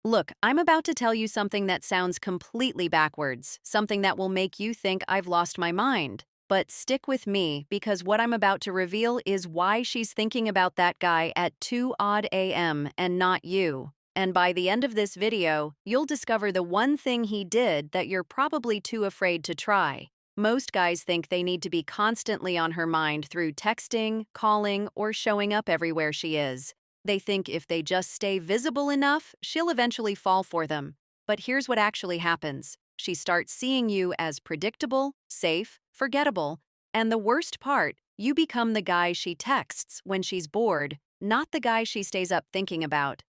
Look, I'm about to tell you something that sounds completely backwards, something that will make you think I've lost my mind. But stick with me because what I'm about to reveal is why she's thinking about that guy at 2 odd a.m. and not you. And by the end of this video, you'll discover the one thing he did that you're probably too afraid to try. Most guys think they need to be constantly on her mind through texting, calling, or showing up everywhere she is. They think if they just stay visible enough, she'll eventually fall for them. But here's what actually happens. She starts seeing you as predictable, safe, forgettable, and the worst part, you become the guy she texts when she's bored, not the guy she stays up thinking about.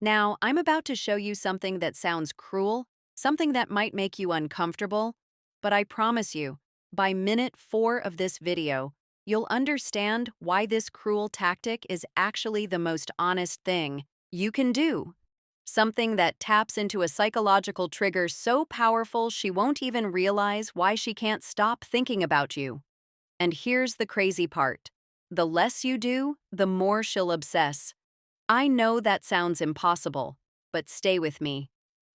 Now, I'm about to show you something that sounds cruel, something that might make you uncomfortable, but I promise you, by minute 4 of this video, you'll understand why this cruel tactic is actually the most honest thing you can do. Something that taps into a psychological trigger so powerful she won't even realize why she can't stop thinking about you. And here's the crazy part. The less you do, the more she'll obsess. I know that sounds impossible, but stay with me.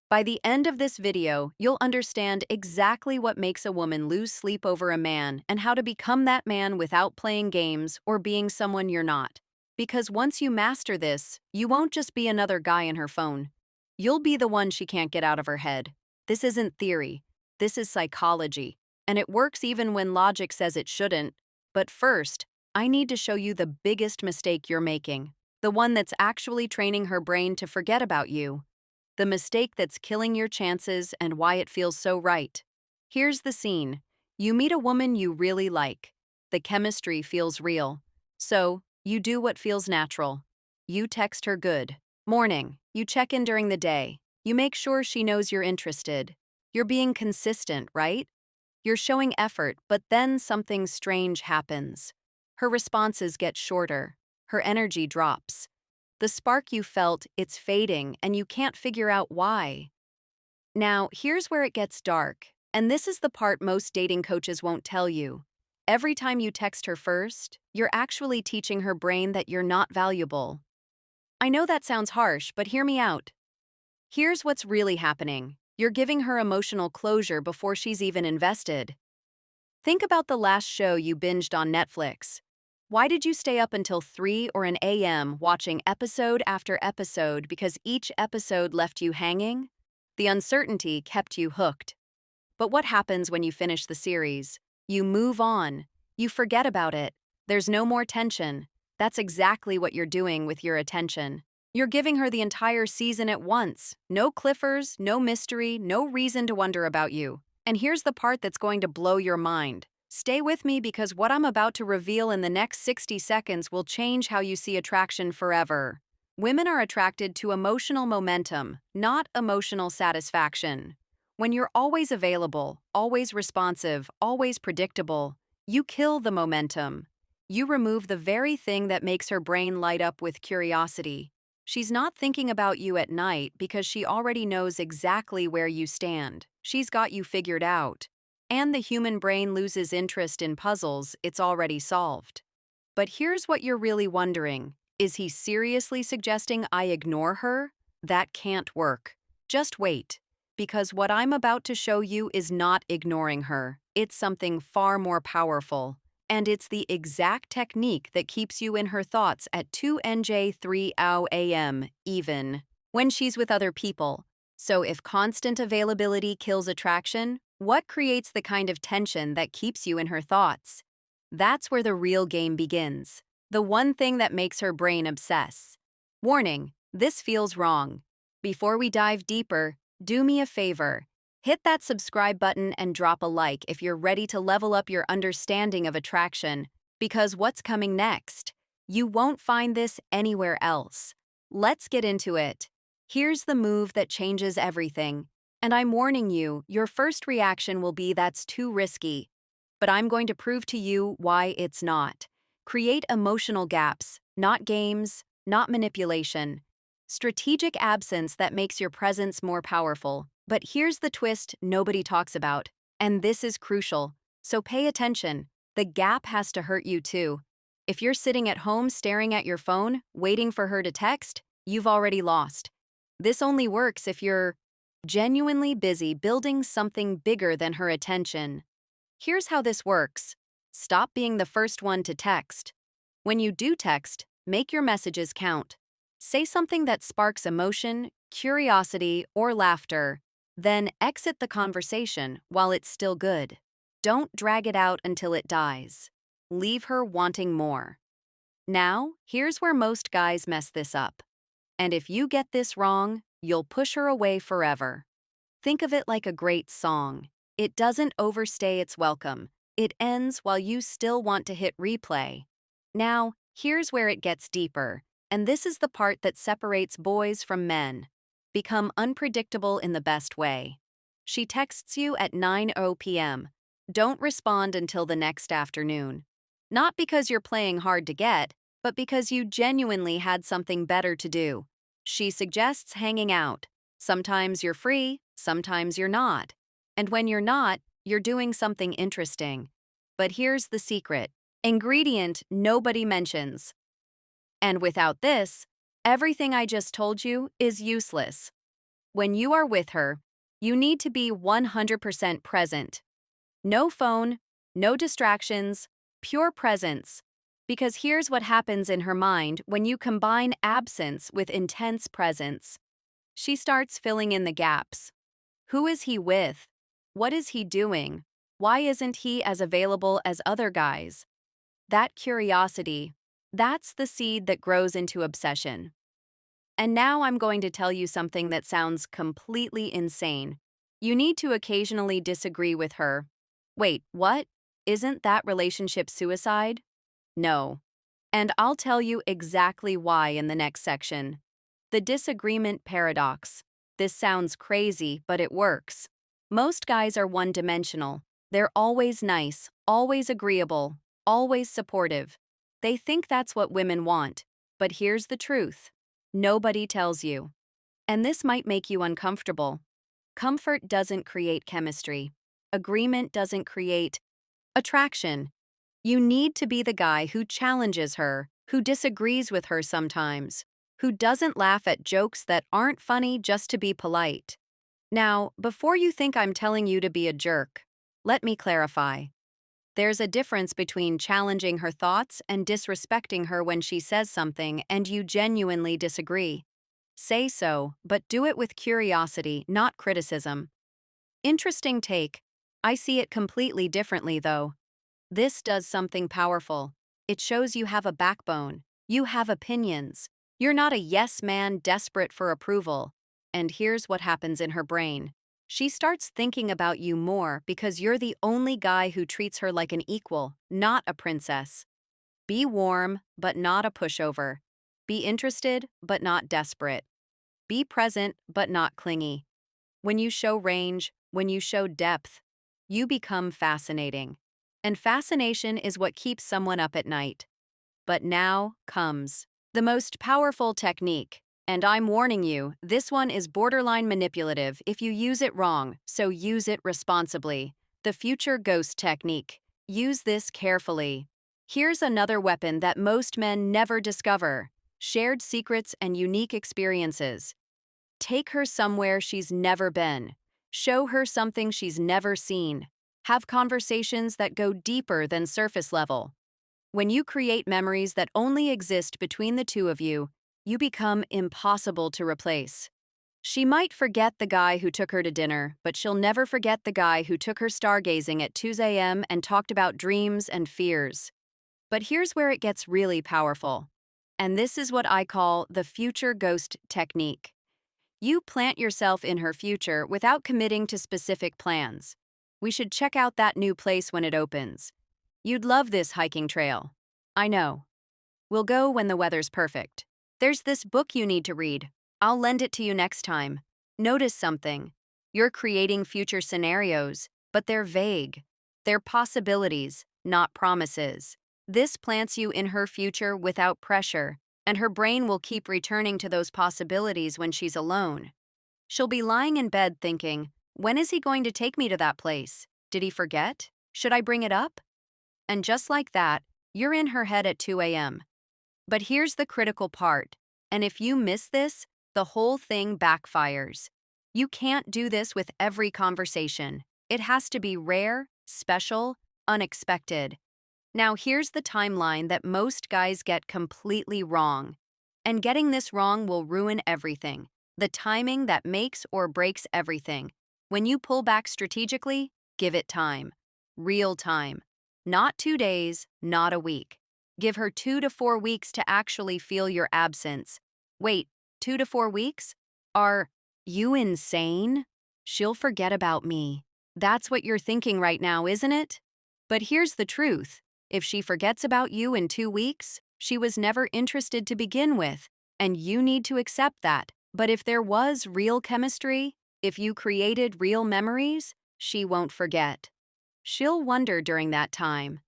By the end of this video, you'll understand exactly what makes a woman lose sleep over a man and how to become that man without playing games or being someone you're not. Because once you master this, you won't just be another guy in her phone. You'll be the one she can't get out of her head. This isn't theory. This is psychology. And it works even when logic says it shouldn't. But first, I need to show you the biggest mistake you're making. The one that's actually training her brain to forget about you. The mistake that's killing your chances and why it feels so right. Here's the scene. You meet a woman you really like. The chemistry feels real. So, you do what feels natural. You text her good morning. You check in during the day. You make sure she knows you're interested. You're being consistent, right? You're showing effort, but then something strange happens. Her responses get shorter. Her energy drops. The spark you felt, it's fading, and you can't figure out why. Now, here's where it gets dark, and this is the part most dating coaches won't tell you. Every time you text her first, you're actually teaching her brain that you're not valuable. I know that sounds harsh, but hear me out. Here's what's really happening. You're giving her emotional closure before she's even invested. Think about the last show you binged on Netflix. Why did you stay up until 3 or an a.m. watching episode after episode because each episode left you hanging? The uncertainty kept you hooked. But what happens when you finish the series? You move on. You forget about it. There's no more tension. That's exactly what you're doing with your attention. You're giving her the entire season at once. No cliffers, no mystery, no reason to wonder about you. And here's the part that's going to blow your mind. Stay with me because what I'm about to reveal in the next 60 seconds will change how you see attraction forever. Women are attracted to emotional momentum, not emotional satisfaction. When you're always available, always responsive, always predictable, you kill the momentum. You remove the very thing that makes her brain light up with curiosity. She's not thinking about you at night because she already knows exactly where you stand. She's got you figured out. And the human brain loses interest in puzzles it's already solved. But here's what you're really wondering. Is he seriously suggesting I ignore her? That can't work. Just wait. Because what I'm about to show you is not ignoring her. It's something far more powerful. And it's the exact technique that keeps you in her thoughts at 2 3 a.m. even when she's with other people. So if constant availability kills attraction, what creates the kind of tension that keeps you in her thoughts? That's where the real game begins. The one thing that makes her brain obsess. Warning, this feels wrong. Before we dive deeper, do me a favor. Hit that subscribe button and drop a like if you're ready to level up your understanding of attraction, because what's coming next? You won't find this anywhere else. Let's get into it. Here's the move that changes everything. And I'm warning you, your first reaction will be that's too risky. But I'm going to prove to you why it's not. Create emotional gaps, not games, not manipulation. Strategic absence that makes your presence more powerful. But here's the twist nobody talks about. And this is crucial. So pay attention. The gap has to hurt you too. If you're sitting at home staring at your phone, waiting for her to text, you've already lost. This only works if you're genuinely busy building something bigger than her attention. Here's how this works. Stop being the first one to text. When you do text, make your messages count. Say something that sparks emotion, curiosity, or laughter. Then exit the conversation while it's still good. Don't drag it out until it dies. Leave her wanting more. Now, here's where most guys mess this up. And if you get this wrong, you'll push her away forever. Think of it like a great song. It doesn't overstay its welcome. It ends while you still want to hit replay. Now, here's where it gets deeper, and this is the part that separates boys from men. Become unpredictable in the best way. She texts you at 9:00 p.m. Don't respond until the next afternoon. Not because you're playing hard to get, but because you genuinely had something better to do. She suggests hanging out. Sometimes you're free, sometimes you're not. And when you're not, you're doing something interesting. But here's the secret. Ingredient nobody mentions. And without this, everything I just told you is useless. When you are with her, you need to be 100% present. No phone, no distractions, pure presence. Because here's what happens in her mind when you combine absence with intense presence. She starts filling in the gaps. Who is he with? What is he doing? Why isn't he as available as other guys? That curiosity, that's the seed that grows into obsession. And now I'm going to tell you something that sounds completely insane. You need to occasionally disagree with her. Wait, what? Isn't that relationship suicide? No. And I'll tell you exactly why in the next section. The disagreement paradox. This sounds crazy, but it works. Most guys are one-dimensional. They're always nice, always agreeable, always supportive. They think that's what women want. But here's the truth. Nobody tells you. And this might make you uncomfortable. Comfort doesn't create chemistry. Agreement doesn't create attraction. You need to be the guy who challenges her, who disagrees with her sometimes, who doesn't laugh at jokes that aren't funny just to be polite. Now, before you think I'm telling you to be a jerk, let me clarify. There's a difference between challenging her thoughts and disrespecting her when she says something and you genuinely disagree. Say so, but do it with curiosity, not criticism. Interesting take. I see it completely differently, though. This does something powerful. It shows you have a backbone. You have opinions. You're not a yes man desperate for approval. And here's what happens in her brain. She starts thinking about you more because you're the only guy who treats her like an equal, not a princess. Be warm, but not a pushover. Be interested, but not desperate. Be present, but not clingy. When you show range, when you show depth, you become fascinating. And fascination is what keeps someone up at night. But now comes the most powerful technique. And I'm warning you, this one is borderline manipulative if you use it wrong, so use it responsibly. The future ghost technique. Use this carefully. Here's another weapon that most men never discover. Shared secrets and unique experiences. Take her somewhere she's never been. Show her something she's never seen. Have conversations that go deeper than surface level. When you create memories that only exist between the two of you, you become impossible to replace. She might forget the guy who took her to dinner, but she'll never forget the guy who took her stargazing at 2 a.m. and talked about dreams and fears. But here's where it gets really powerful. And this is what I call the future ghost technique. You plant yourself in her future without committing to specific plans. We should check out that new place when it opens. You'd love this hiking trail. I know. We'll go when the weather's perfect. There's this book you need to read. I'll lend it to you next time. Notice something. You're creating future scenarios, but they're vague. They're possibilities, not promises. This plants you in her future without pressure, and her brain will keep returning to those possibilities when she's alone. She'll be lying in bed thinking, when is he going to take me to that place? Did he forget? Should I bring it up? And just like that, you're in her head at 2 a.m. But here's the critical part, and if you miss this, The whole thing backfires. You can't do this with every conversation. It has to be rare, special, unexpected. Now, here's the timeline that most guys get completely wrong. And getting this wrong will ruin everything. The timing that makes or breaks everything. When you pull back strategically, give it time. Real time. Not 2 days, not a week. Give her 2 to 4 weeks to actually feel your absence. Wait, 2 to 4 weeks? Are you insane? She'll forget about me. That's what you're thinking right now, isn't it? But here's the truth. If she forgets about you in 2 weeks, she was never interested to begin with, and you need to accept that. But if there was real chemistry, if you created real memories, she won't forget. She'll wonder during that time.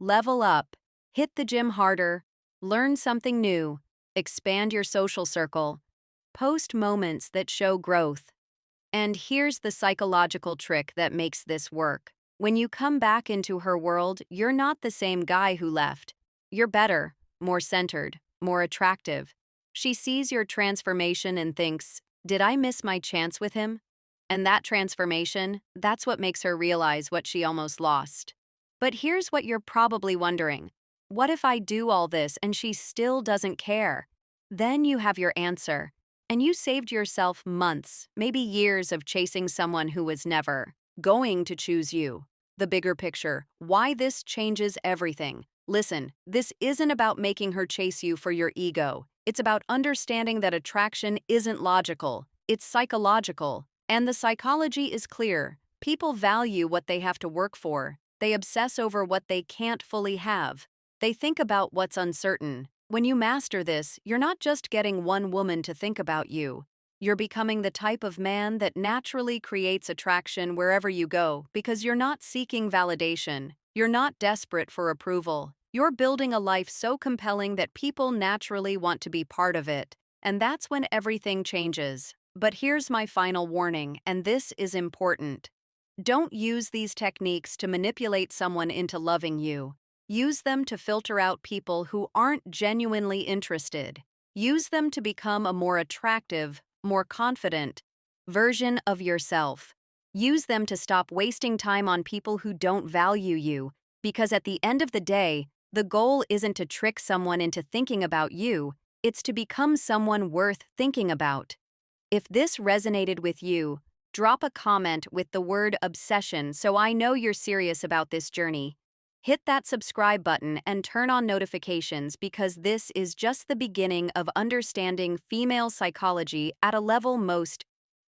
Level up, hit the gym harder, learn something new, expand your social circle, post moments that show growth. And here's the psychological trick that makes this work. When you come back into her world, you're not the same guy who left. You're better, more centered, more attractive. She sees your transformation and thinks, did I miss my chance with him? And that transformation, that's what makes her realize what she almost lost. But here's what you're probably wondering. What if I do all this and she still doesn't care? Then you have your answer. And you saved yourself months, maybe years of chasing someone who was never going to choose you. The bigger picture, why this changes everything. Listen, this isn't about making her chase you for your ego. It's about understanding that attraction isn't logical, it's psychological. And the psychology is clear. People value what they have to work for. They obsess over what they can't fully have. They think about what's uncertain. When you master this, you're not just getting one woman to think about you. You're becoming the type of man that naturally creates attraction wherever you go because you're not seeking validation. You're not desperate for approval. You're building a life so compelling that people naturally want to be part of it. And that's when everything changes. But here's my final warning, and this is important. Don't use these techniques to manipulate someone into loving you. Use them to filter out people who aren't genuinely interested. Use them to become a more attractive, more confident version of yourself. Use them to stop wasting time on people who don't value you, because at the end of the day, the goal isn't to trick someone into thinking about you, it's to become someone worth thinking about. If this resonated with you, drop a comment with the word obsession so I know you're serious about this journey. Hit that subscribe button and turn on notifications because this is just the beginning of understanding female psychology at a level most